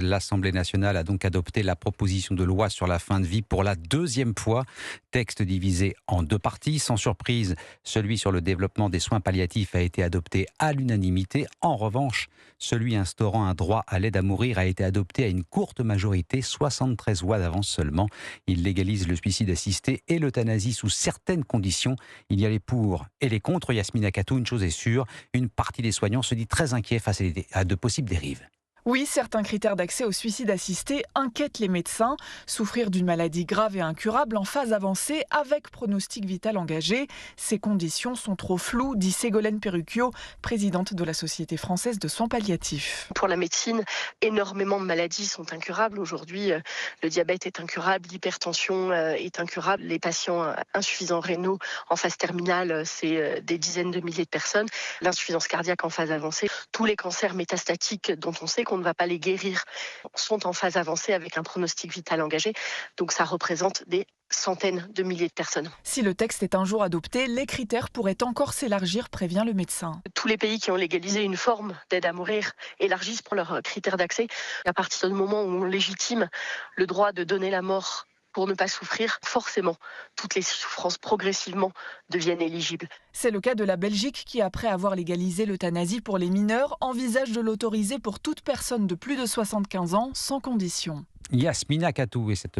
L'Assemblée nationale a donc adopté la proposition de loi sur la fin de vie pour la deuxième fois. Texte divisé en deux parties. Sans surprise, celui sur le développement des soins palliatifs a été adopté à l'unanimité. En revanche, celui instaurant un droit à l'aide à mourir a été adopté à une courte majorité, 73 voix d'avance seulement. Il légalise le suicide assisté et l'euthanasie sous certaines conditions. Il y a les pour et les contre. Yasmina Katou, une chose est sûre, une partie des soignants se dit très inquiet face à de possibles dérives. Oui, certains critères d'accès au suicide assisté inquiètent les médecins. Souffrir d'une maladie grave et incurable en phase avancée avec pronostic vital engagé. Ces conditions sont trop floues, dit Ségolène Perrucchio, présidente de la Société française de soins palliatifs. Pour la médecine, énormément de maladies sont incurables. Aujourd'hui, le diabète est incurable, l'hypertension est incurable. Les patients insuffisants rénaux en phase terminale, c'est des dizaines de milliers de personnes. L'insuffisance cardiaque en phase avancée, tous les cancers métastatiques dont on sait qu'on ne va pas les guérir sont en phase avancée avec un pronostic vital engagé. Donc ça représente des centaines de milliers de personnes. Si le texte est un jour adopté, les critères pourraient encore s'élargir, prévient le médecin. Tous les pays qui ont légalisé une forme d'aide à mourir élargissent pour leurs critères d'accès. À partir du moment où on légitime le droit de donner la mort pour ne pas souffrir, forcément, toutes les souffrances progressivement deviennent éligibles. C'est le cas de la Belgique qui, après avoir légalisé l'euthanasie pour les mineurs, envisage de l'autoriser pour toute personne de plus de 75 ans sans condition. Yasmina Katou et cette